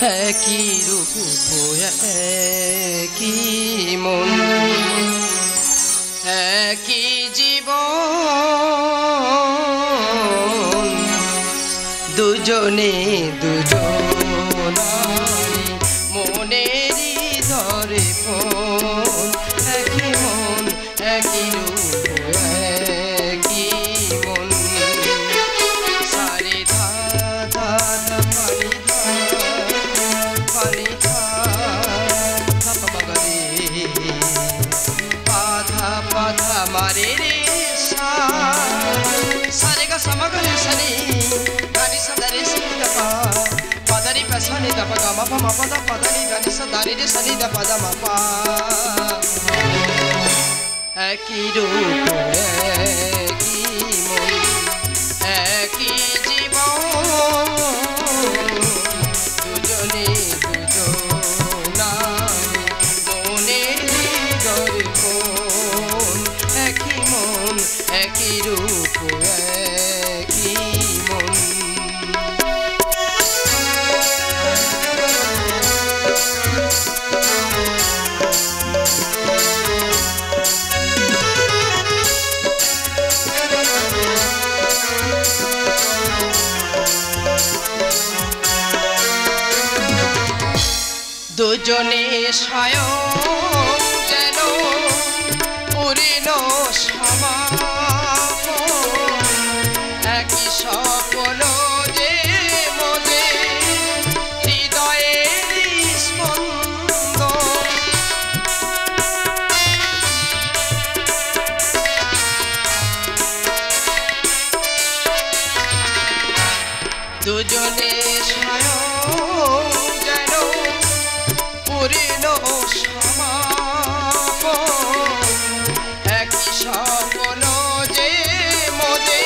একই রূপ একই মন একই জীবন দুজনে দুজনারি মনেরই দর্পণ একই মন একই রূপ একই মন সারে ধা ধা ধা পানি ধা মগরে পাধা পাধা মারে রে সারে গা সমগরে সনি ধানি সদরে সনি দপা পদরি পসনি দপা গম প ম পদ পদনি ধানি সদরে রে সনি দপা দ ম পা একই রূপ একই মন একই জীবন দুজনে দুজনারি মনের দর্পণ একই মন একই রূপ একই মন দুজনে স্বয়ং যেন পূর্ণ সমাপন একই স্বপ্ন যে মনে হৃদয়ের স্পন্দন দুজনে স্বয়ং যেন পূর্ণ সমাপন একই স্বপ্ন যে মনে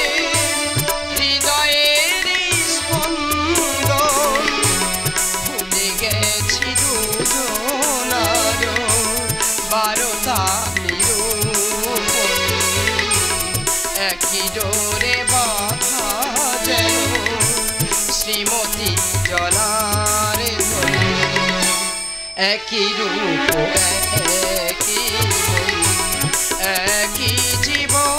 হৃদয়ের স্পন্দন ভুলে গেছি দুজনার বারতা নিরূপণ একই ডোরে বাঁধা যেন শ্রীমতী জনার একই রূপ একই মন একই জীবন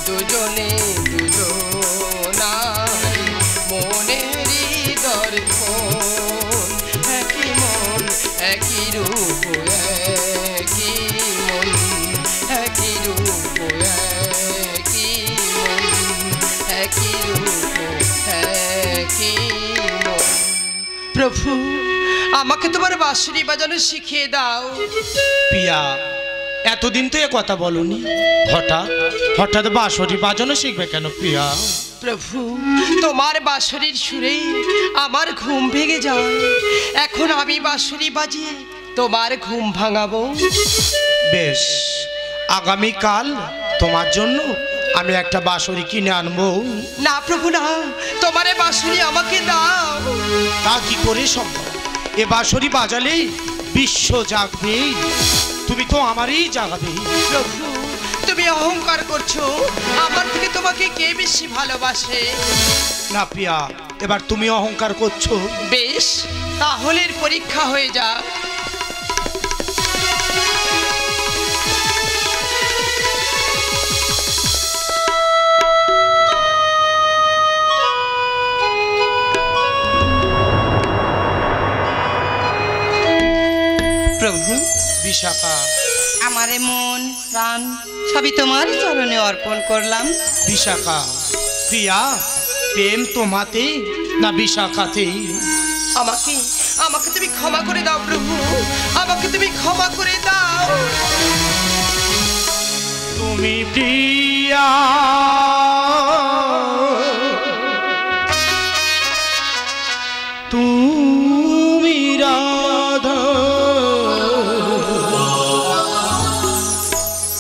দুজনে দুজনারি মনেরই দর্পণ একই মন একই রূপ একই মন একই রূপ একই মন একই রূপ একই মন প্রভু আমাকে তোমার বাঁশরি বাজানো শিখিয়ে দাও পিয়া এতদিন তো এ কথা বলনি হঠাৎ হঠাৎ বাঁশরি বাজানো শিখবে কেন পিয়া প্রভু তোমার বাঁশরির সুরে আমার ঘুম ভেঙে যায় এখন আমি বাঁশরি বাজিয়ে তোমার ঘুম ভাঙাবো বেশ আগামীকাল তোমার জন্য আমি একটা বাঁশরি কিনে আনবো না প্রভু না তোমার বাঁশরি আমাকে দাও তা কি করে সম্ভব এ বাঁশরি বাজালেই বিশ্ব জাগবে তুমি তো আমারই জাগাবে প্রভু তুমি অহংকার করছো আমার থেকে তোমাকে কে বেশি ভালোবাসে না পিয়া এবার তুমি অহংকার করছো বেশ তাহলে পরীক্ষা হয়ে যা প্রভু বিশাখা আমারে মন প্রাণ সবই তোমার চরণে অর্পণ করলাম বিশাখা প্রিয়া প্রেম তোমাতে না বিশাখাতে আমাকে আমাকে তুমি ক্ষমা করে দাও প্রভু আমাকে তুমি ক্ষমা করে দাও তুমি প্রিয়া তুমি রাধা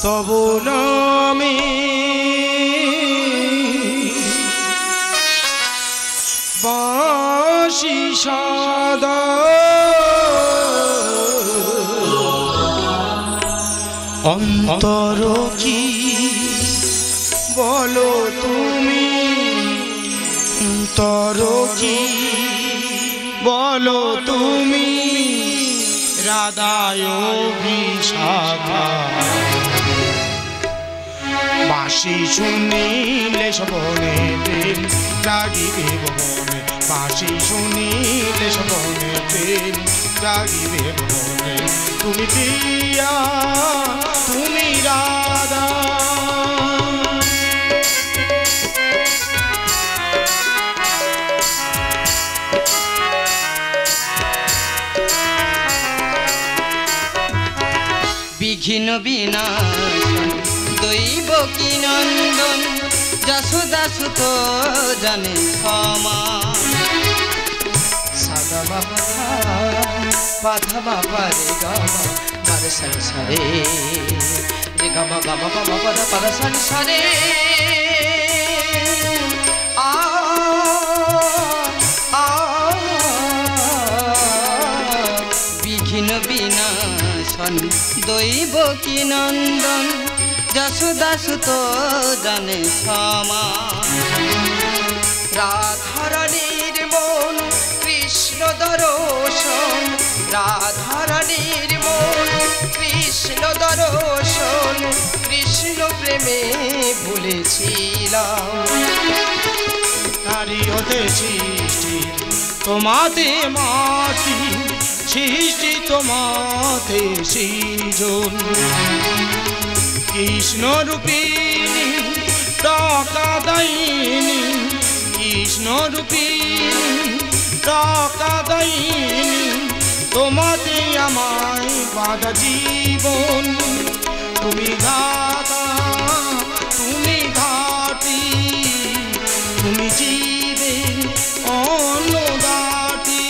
তব নামে বাঁশি সাদা অন্তর কি বলো তুমি অন্তর কি বলো তুমি রাধায় বিশাখা বাঁশি শুনিলে শবনে প্রেম জাগিবে ভুবনে বাঁশি শুনিলে শবনে প্রেম জাগিবে ভুবনে তুমি প্রিয়া তুমি রাধা বিঘ্ন বিনাশন দৈব কি নন্দন যশোদা সুত জানে ক্ষমা সাদা বাবা বাধা বাবা রে গামা মারে সারে সারে রে গামা গামা বাবা পাদা পাদা সারে সারে আ আ বিঘ্ন বিনাশন দৈব কি নন্দন যশোদা সুত জানে ক্ষমা রাধারানীর মন কৃষ্ণ দর্শন রাধারানীর মন কৃষ্ণ দর্শন কৃষ্ণ প্রেমে ভুলেছিলাম নারী হতে সৃষ্টি তোমাতে মাটি সৃষ্টি তোমাতে সৃজন কৃষ্ণ রূপিণী ডাকাদায়িনী কৃষ্ণ রূপিণী ডাকাদায়িনী তোমাতে আমায় বাঁধা জীবন তুমি দাতা তুমি ঘাটি তুমি জীবের অন্নদাটি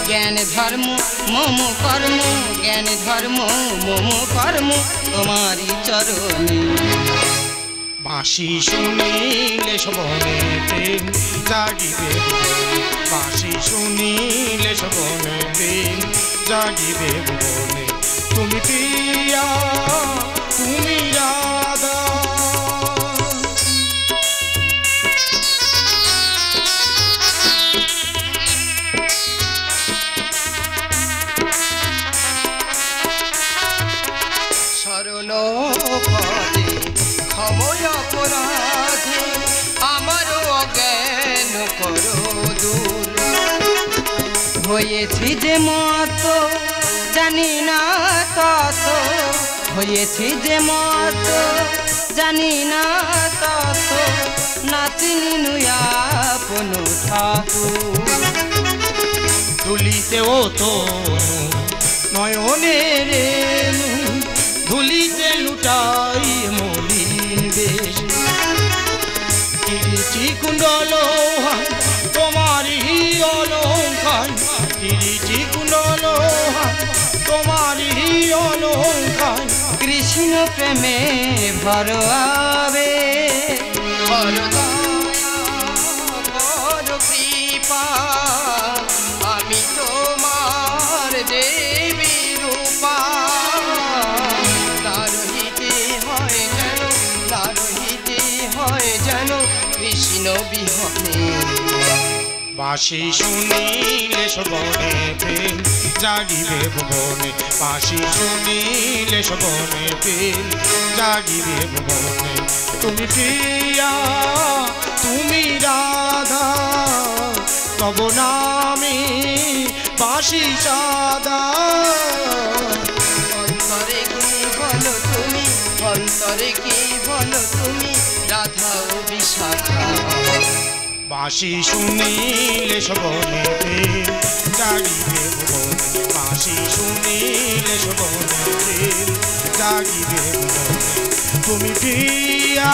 জ্ঞান ধর্ম মম কর্ম জ্ঞান ধর্ম মম কর্ম তোমারই চরণে বাঁশি শুনিলে শবনে প্রেম জাগিবে বাঁশি শুনিলে শবনে প্রেম জাগিবে ভুবনে তুমি প্রিয়া তুমি রাধা শরণ পদে ক্ষময় অপরাধে আমারও অজ্ঞান করো দূর হয়েছি যে মত জানি না তত হয়েছি যে মত জানি না তত নাচিনি নুয়াপন ঠাকুর ধুলিতে ও তো নয়নে রে ধুলিতে লুটাই মলিন বেশ কিরিটি কুণ্ডল তোমারই অলঙ্কার কিরিটি কুণ্ডল তোমারই অলঙ্কার কৃষ্ণ প্রেমে ভরবে বড় দয়া বড় কৃপা আমি তোমার দেবী রূপা নারহিতে হয় যেন কৃষ্ণ বিহনে বাঁশি শুনিলে শবনে প্রেম জাগিবে ভুবনে বাঁশি শুনিলে শবনে প্রেম জাগিবে ভুবনে তুমি প্রিয়া তুমি রাধা তব নামে বাঁশি সাদা অন্তরে কি বলো তুমি অন্তরে কি বলো তুমি রাধা ও বিশাখা বাঁশি শুনিলে শবনে প্রেম জাগিবে ভুবনে বাঁশি শুনিলে শবনে প্রেম জাগিবে ভুবনে তুমি প্রিয়া